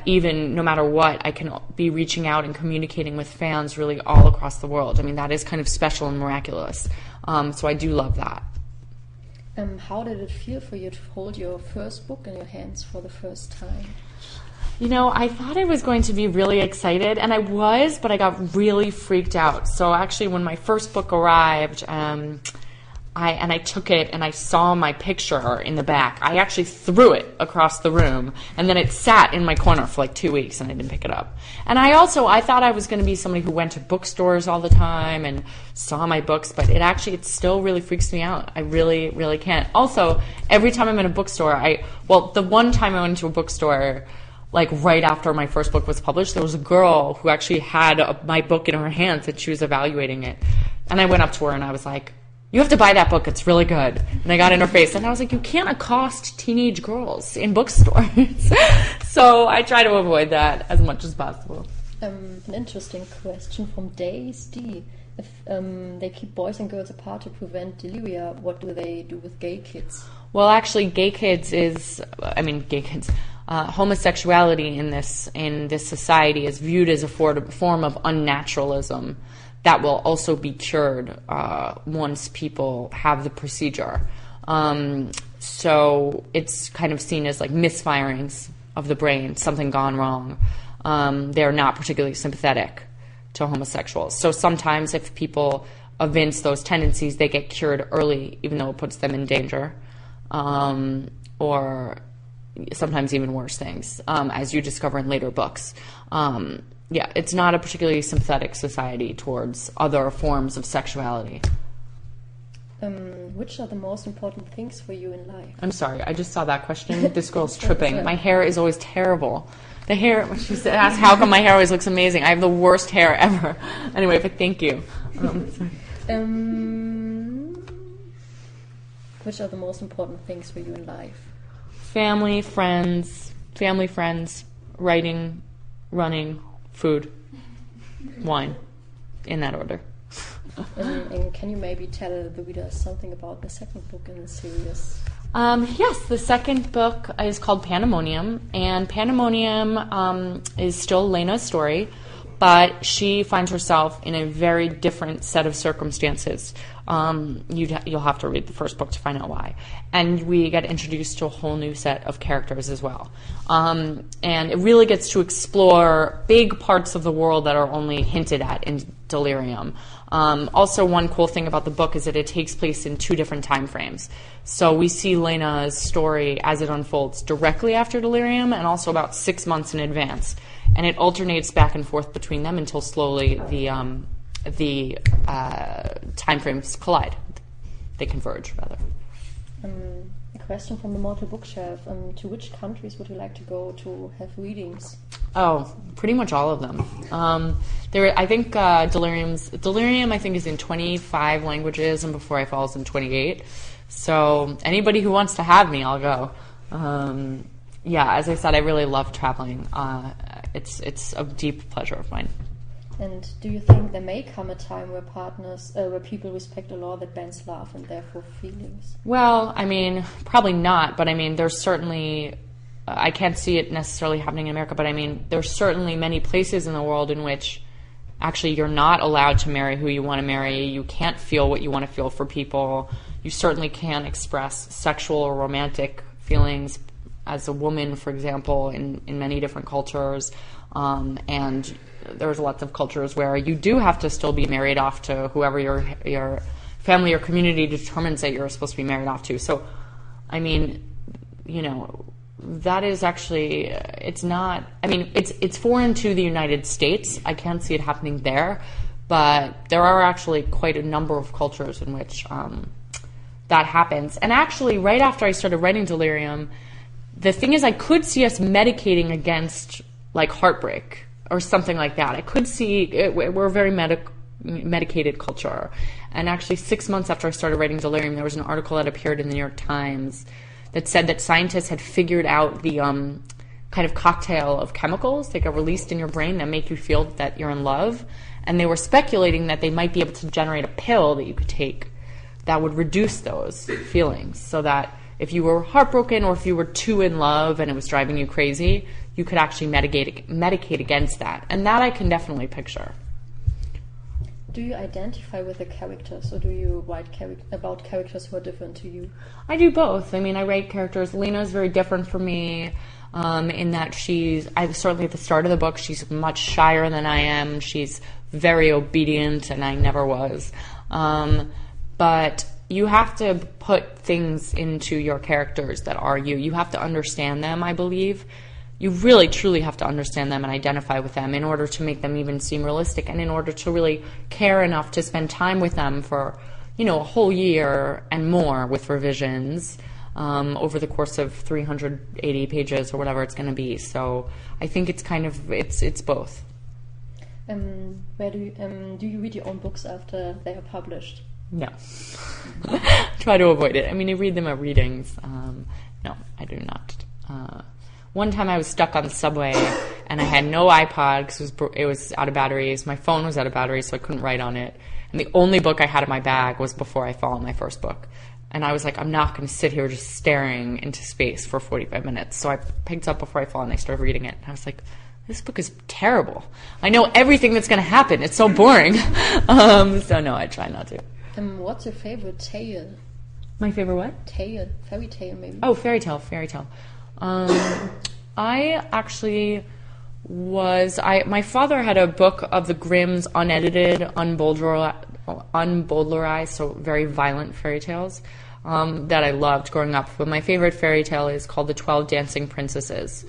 Speaker 2: even no matter what, I can be reaching out and communicating with fans really all across the world. I mean, that is kind of special and miraculous. So I do love that.
Speaker 1: How did it feel for you to hold your first book in your hands for the first time?
Speaker 2: You know, I thought I was going to be really excited, and I was, but I got really freaked out. So actually, when my first book arrived, I took it and I saw my picture in the back. I actually threw it across the room, and then it sat in my corner for like 2 weeks, and I didn't pick it up. And I thought I was going to be somebody who went to bookstores all the time and saw my books, but it still really freaks me out. I really, really can't. Also, every time I'm in a bookstore, the one time I went into a bookstore, like right after my first book was published, there was a girl who actually had my book in her hands and she was evaluating it. And I went up to her and I was like, "You have to buy that book, it's really good." And I got in her face and I was like, you can't accost teenage girls in bookstores. So I try to avoid that as much as possible.
Speaker 1: An interesting question from Days D. If they keep boys and girls apart to prevent deliria, what do they do with gay kids?
Speaker 2: Well, actually, homosexuality in this society is viewed as a form of unnaturalism that will also be cured once people have the procedure. So it's kind of seen as like misfirings of the brain, something gone wrong. They're not particularly sympathetic to homosexuals. So sometimes if people evince those tendencies, they get cured early, even though it puts them in danger. Or sometimes even worse things, as you discover in later books. yeah, it's not a particularly sympathetic society towards other forms of sexuality.
Speaker 1: Which are the most important things for you in life?
Speaker 2: I'm sorry, I just saw that question. This girl's tripping. My hair is always terrible. The hair, when she asked how come my hair always looks amazing, I have the worst hair ever. Anyway, but thank you.
Speaker 1: Which are the most important things for you in life?
Speaker 2: Family, friends, writing, running, food, wine, in that order.
Speaker 1: And can you maybe tell the readers something about the second book in the series?
Speaker 2: Yes, the second book is called Pandemonium, and Pandemonium is still Lena's story, but she finds herself in a very different set of circumstances. You'll have to read the first book to find out why. And we get introduced to a whole new set of characters as well. And it really gets to explore big parts of the world that are only hinted at in Delirium. Also, one cool thing about the book is that it takes place in 2 different time frames. So we see Lena's story as it unfolds directly after Delirium and also about 6 months in advance. And it alternates back and forth between them until slowly the time frames collide. They converge, rather.
Speaker 1: A question from the Mortal Bookshelf. To which countries would you like to go to have readings?
Speaker 2: Oh, pretty much all of them. I think Delirium I think is in 25 languages, and Before I Fall is in 28. So anybody who wants to have me, I'll go. Yeah, as I said, I really love traveling. It's a deep pleasure of mine.
Speaker 1: And do you think there may come a time where people respect a law that bans love and therefore feelings?
Speaker 2: Well, I mean, probably not, but I mean, there's certainly, I can't see it necessarily happening in America, but I mean, there's certainly many places in the world in which actually you're not allowed to marry who you want to marry. You can't feel what you want to feel for people. You certainly can't express sexual or romantic feelings as a woman, for example, in many different cultures. And there's lots of cultures where you do have to still be married off to whoever your family or community determines that you're supposed to be married off to. So, I mean, you know, that is actually, it's not, I mean, it's foreign to the United States. I can't see it happening there, but there are actually quite a number of cultures in which that happens. And actually, right after I started writing Delirium, the thing is I could see us medicating against, like, heartbreak or something like that. I could see, we're a very medicated culture. And actually 6 months after I started writing Delirium, there was an article that appeared in the New York Times that said that scientists had figured out the kind of cocktail of chemicals that get released in your brain that make you feel that you're in love. And they were speculating that they might be able to generate a pill that you could take that would reduce those feelings, so that if you were heartbroken or if you were too in love and it was driving you crazy, you could actually medicate against that. And that I can definitely picture.
Speaker 1: Do you identify with the characters, or do you write about characters who are different to you?
Speaker 2: I do both. I mean, I write characters. Lena is very different from me in that certainly at the start of the book, she's much shyer than I am. She's very obedient, and I never was. But you have to put things into your characters that are you. You have to understand them, I believe. You really, truly have to understand them and identify with them in order to make them even seem realistic, and in order to really care enough to spend time with them for, you know, a whole year and more with revisions over the course of 380 pages or whatever it's going to be. So I think it's kind of, it's both.
Speaker 1: Do you read your own books after they are published?
Speaker 2: No. Try to avoid it. I mean, I read them at readings. No, I do not. One time I was stuck on the subway and I had no iPod because it was out of batteries. My phone was out of batteries, so I couldn't write on it. And the only book I had in my bag was Before I Fall, my first book. And I was like, I'm not going to sit here just staring into space for 45 minutes. So I picked up Before I Fall and I started reading it. And I was like, this book is terrible. I know everything that's going to happen. It's so boring. So no, I try not to.
Speaker 1: What's your favorite tale?
Speaker 2: My favorite what?
Speaker 1: Tale. Fairy tale, maybe.
Speaker 2: Oh, fairy tale. I actually my father had a book of the Grimm's unedited, unbowdlerized, so very violent fairy tales that I loved growing up. But my favorite fairy tale is called The 12 Dancing Princesses.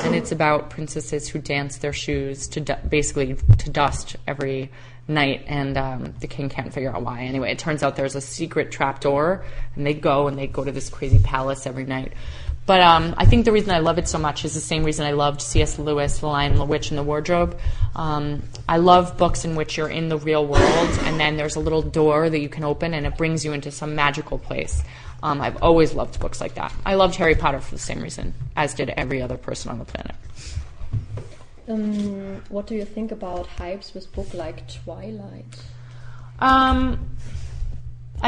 Speaker 2: and it's about princesses who dance their shoes to basically to dust every night, and the king can't figure out why. Anyway, it turns out there's a secret trapdoor, and they go to this crazy palace every night. But I think the reason I love it so much is the same reason I loved C.S. Lewis, The Lion, the Witch, and the Wardrobe. I love books in which you're in the real world, and then there's a little door that you can open, and it brings you into some magical place. I've always loved books like that. I loved Harry Potter for the same reason, as did every other person on the planet.
Speaker 1: What do you think about hypes with books like Twilight?
Speaker 2: I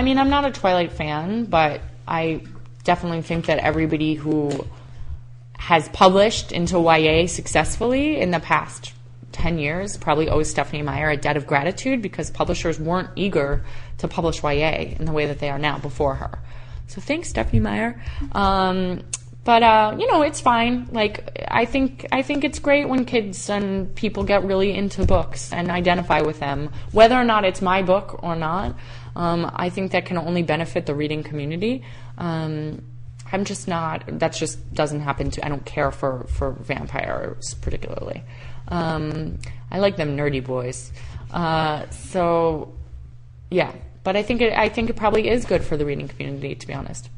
Speaker 2: mean, I'm not a Twilight fan, but I definitely think that everybody who has published into YA successfully in the past 10 years probably owes Stephanie Meyer a debt of gratitude, because publishers weren't eager to publish YA in the way that they are now before her. So thanks, Stephanie Meyer. But it's fine. Like, I think it's great when kids and people get really into books and identify with them, whether or not it's my book or not. I think that can only benefit the reading community. I'm just not. That just doesn't happen to. I don't care for vampires particularly. I like them nerdy boys. So yeah. But I think it probably is good for the reading community, to be honest.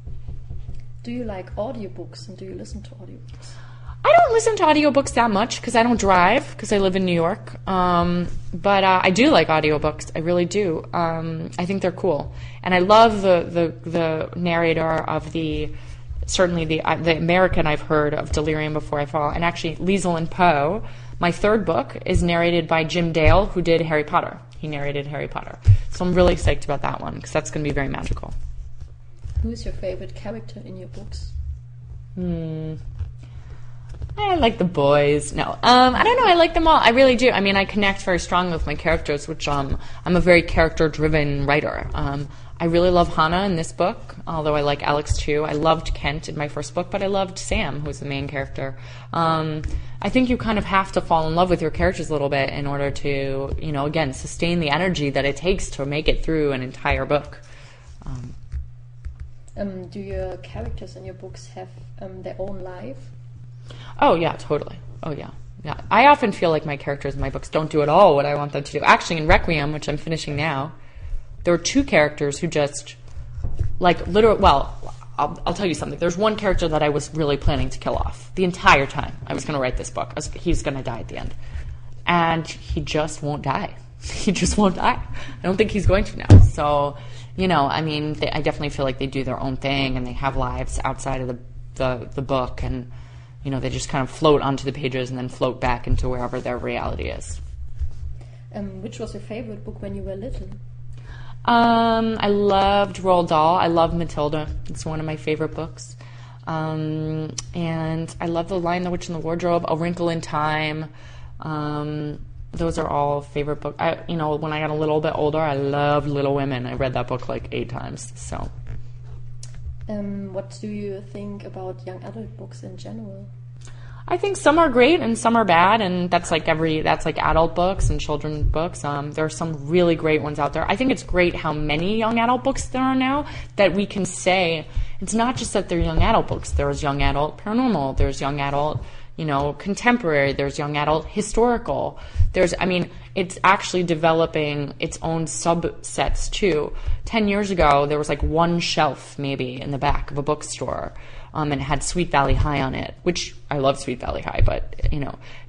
Speaker 1: Do you like audiobooks, and do you listen to audiobooks?
Speaker 2: I don't listen to audiobooks that much because I don't drive, because I live in New York. But I do like audiobooks. I really do. I think they're cool. And I love the narrator of certainly the American I've heard of Delirium Before I Fall. And actually, Liesl and Poe, my third book, is narrated by Jim Dale, who did Harry Potter. He narrated Harry Potter. So I'm really psyched about that one, because that's going to be very magical.
Speaker 1: Who's your favorite character in your books?
Speaker 2: I like the boys. No, I don't know. I like them all. I really do. I mean, I connect very strongly with my characters, which I'm a very character-driven writer. I really love Hannah in this book, although I like Alex too. I loved Kent in my first book, but I loved Sam, who's the main character. I think you kind of have to fall in love with your characters a little bit in order to, again, sustain the energy that it takes to make it through an entire book.
Speaker 1: Do your characters in your books have their own life?
Speaker 2: Oh, yeah, totally. Oh, yeah. Yeah. I often feel like my characters in my books don't do at all what I want them to do. Actually, in Requiem, which I'm finishing now, there were two characters who just, I'll tell you something. There's one character that I was really planning to kill off the entire time I was going to write this book. He's going to die at the end. And he just won't die. He just won't die. I don't think he's going to now. So, I definitely feel like they do their own thing, and they have lives outside of the book, and they just kind of float onto the pages and then float back into wherever their reality is.
Speaker 1: Which was your favorite book when you were little?
Speaker 2: I loved Roald Dahl. I love Matilda. It's one of my favorite books. And I love The Lion, the Witch, and the Wardrobe, A Wrinkle in Time. Those are all favorite books. When I got a little bit older, I loved Little Women. I read that book like 8 times. So.
Speaker 1: What do you think about young adult books in general?
Speaker 2: I think some are great and some are bad, and that's like adult books and children's books. There are some really great ones out there. I think it's great how many young adult books there are now, that we can say it's not just that they're young adult books. There's young adult paranormal. There's young adult, contemporary. There's young adult historical. It's actually developing its own subsets too. 10 years ago, there was like one shelf maybe in the back of a bookstore. And it had Sweet Valley High on it, which I love Sweet Valley High, but,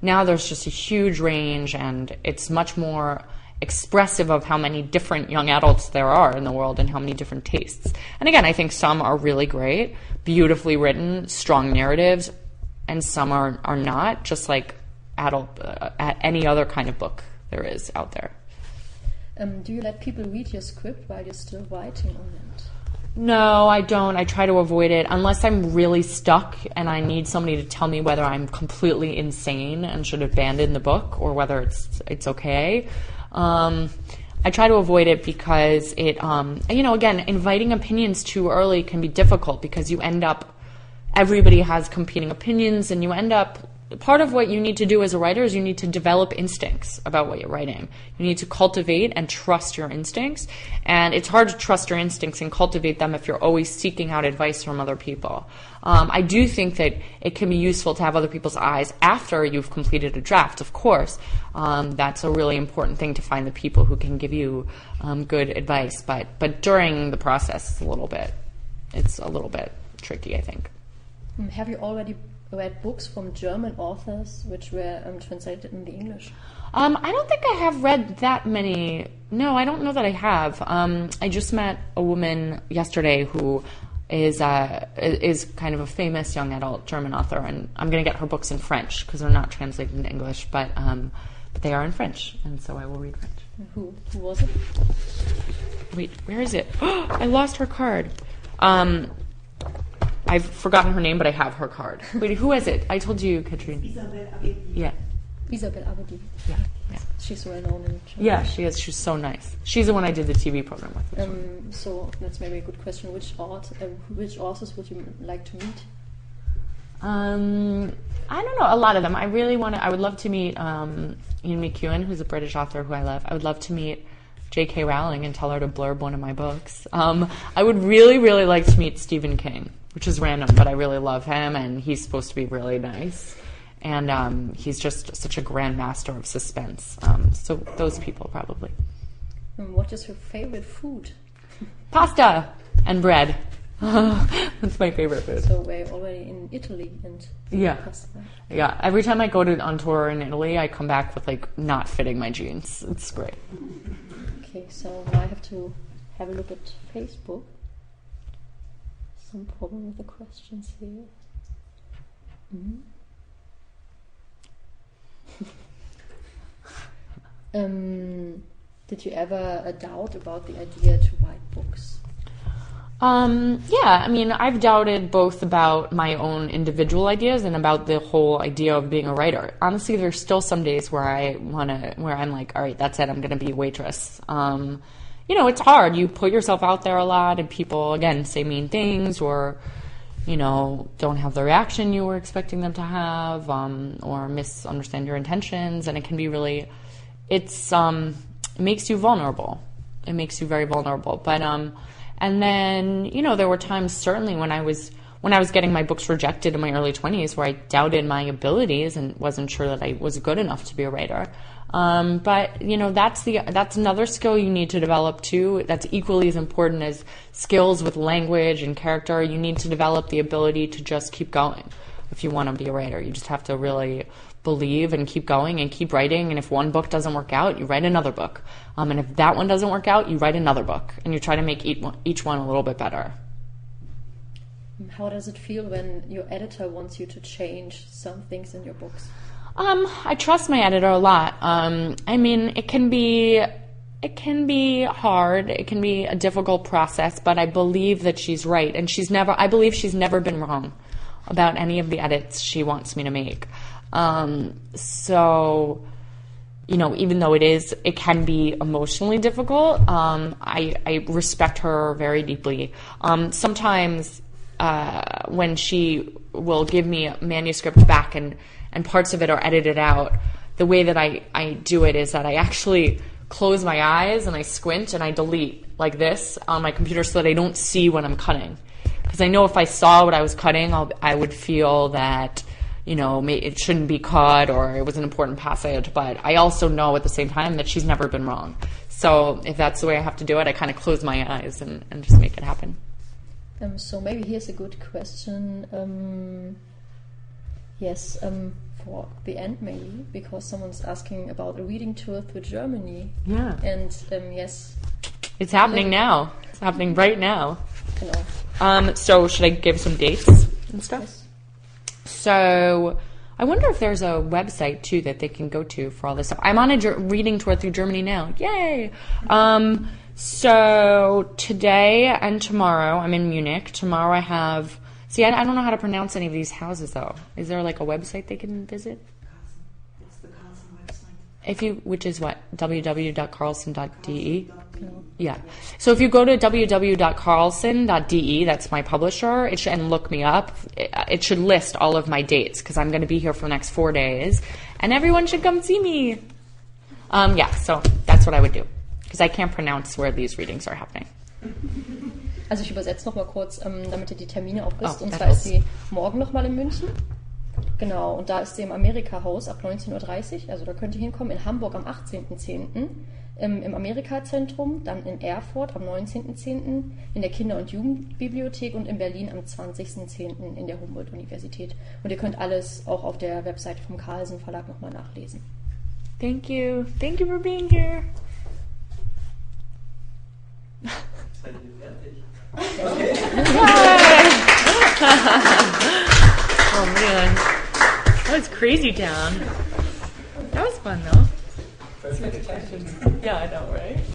Speaker 2: now there's just a huge range, and it's much more expressive of how many different young adults there are in the world and how many different tastes. And again, I think some are really great, beautifully written, strong narratives, and some are not, just like any other kind of book there is out there.
Speaker 1: Do you let people read your script while you're still writing on it?
Speaker 2: No, I don't. I try to avoid it unless I'm really stuck and I need somebody to tell me whether I'm completely insane and should abandon the book or whether it's okay. I try to avoid it because it, again, inviting opinions too early can be difficult because you end up, everybody has competing opinions, and you end up part of what you need to do as a writer is you need to develop instincts about what you're writing. You need to cultivate and trust your instincts. And it's hard to trust your instincts and cultivate them if you're always seeking out advice from other people. I do think that it can be useful to have other people's eyes after you've completed a draft, of course. That's a really important thing, to find the people who can give you good advice. But during the process, it's a little bit tricky, I think.
Speaker 1: Have you already read books from German authors which were translated in the English?
Speaker 2: I don't think I have read that many. No, I don't know that I have. I just met a woman yesterday who is kind of a famous young adult German author, and I'm going to get her books in French because they're not translated into English, but they are in French, and so I will read French.
Speaker 1: Who was it?
Speaker 2: Wait, where is it? I lost her card. I've forgotten her name, but I have her card. Wait, who is it? I told you, Katrine.
Speaker 3: Isabel Abedi.
Speaker 2: Yeah.
Speaker 1: Isabel Abedi.
Speaker 2: Yeah.
Speaker 1: She's well known in Germany.
Speaker 2: Yeah, she is. She's so nice. She's the one I did the TV program with.
Speaker 1: So that's maybe a good question. Which authors would you like to meet?
Speaker 2: I don't know. A lot of them. I would love to meet Ian McEwan, who's a British author who I love. I would love to meet J.K. Rowling and tell her to blurb one of my books. I would really, really like to meet Stephen King, which is random, but I really love him, and he's supposed to be really nice. And he's just such a grand master of suspense. So those people, probably.
Speaker 1: And what is your favorite food?
Speaker 2: Pasta and bread. That's my favorite food.
Speaker 1: So we're already in Italy and pasta.
Speaker 2: Yeah. Every time I go on tour in Italy, I come back with not fitting my jeans. It's great.
Speaker 1: Okay, so now I have to have a look at Facebook. Some problem with the questions here. Did you ever doubt about the idea to write books?
Speaker 2: Yeah, I mean, I've doubted both about my own individual ideas and about the whole idea of being a writer. Honestly, there's still some days where I'm like, all right, that's it, I'm going to be a waitress. It's hard. You put yourself out there a lot, and people, again, say mean things, or, don't have the reaction you were expecting them to have, or misunderstand your intentions, and it can be really, it makes you vulnerable. It makes you very vulnerable. But, and then, there were times, certainly, when I was getting my books rejected in my early 20s, where I doubted my abilities and wasn't sure that I was good enough to be a writer. But that's another skill you need to develop too. That's equally as important as skills with language and character. You need to develop the ability to just keep going if you want to be a writer. You just have to really believe and keep going and keep writing. And if one book doesn't work out, you write another book. And if that one doesn't work out, you write another book, and you try to make each one a little bit better.
Speaker 1: How does it feel when your editor wants you to change some things in your books?
Speaker 2: I trust my editor a lot. I mean, it can be hard. It can be a difficult process, but I believe that she's right, and I believe she's never been wrong about any of the edits she wants me to make. So, even though it can be emotionally difficult, I respect her very deeply. Sometimes, when she will give me a manuscript back and parts of it are edited out, the way that I do it is that I actually close my eyes and I squint and I delete like this on my computer so that I don't see what I'm cutting. Because I know if I saw what I was cutting, I would feel that, it shouldn't be cut or it was an important passage. But I also know at the same time that she's never been wrong. So if that's the way I have to do it, I kind of close my eyes and just make it happen.
Speaker 1: So maybe here's a good question. For the end maybe, because someone's asking about a reading tour through Germany.
Speaker 2: Yeah.
Speaker 1: And yes.
Speaker 2: It's happening now. It's happening right now.
Speaker 1: Genau.
Speaker 2: So should I give some dates and stuff?
Speaker 1: Yes.
Speaker 2: So I wonder if there's a website too that they can go to for all this stuff. I'm on a reading tour through Germany now. Yay! So today and tomorrow I'm in Munich. Tomorrow I have... See, I don't know how to pronounce any of these houses, though. Is there, a website they can visit?
Speaker 3: Carlsen. It's the Carlsen website.
Speaker 2: Which is what? www.carlsen.de?
Speaker 1: Genau.
Speaker 2: Yeah. So if you go to www.carlsen.de, that's my publisher, and look me up, it should list all of my dates, because I'm going to be here for the next 4 days, and everyone should come see me. So that's what I would do, because I can't pronounce where these readings are happening.
Speaker 1: Also ich übersetze noch mal kurz, damit ihr die Termine auch wisst.
Speaker 2: Oh,
Speaker 1: Und zwar ist sie morgen noch mal in München. Genau, und da ist sie im Amerika-Haus ab 19:30 Uhr, also da könnt ihr hinkommen. In Hamburg am 18.10. Im Amerika-Zentrum, dann in Erfurt am 19.10. in der Kinder- und Jugendbibliothek und in Berlin am 20.10. in der Humboldt-Universität. Und ihr könnt alles auch auf der Webseite vom Carlsen Verlag nochmal nachlesen.
Speaker 2: Thank you. Thank you for being here.
Speaker 3: Seid ihr fertig?
Speaker 2: Okay. Oh man, that was crazy town. That was fun though.
Speaker 3: Perfect.
Speaker 2: Yeah, I know, right?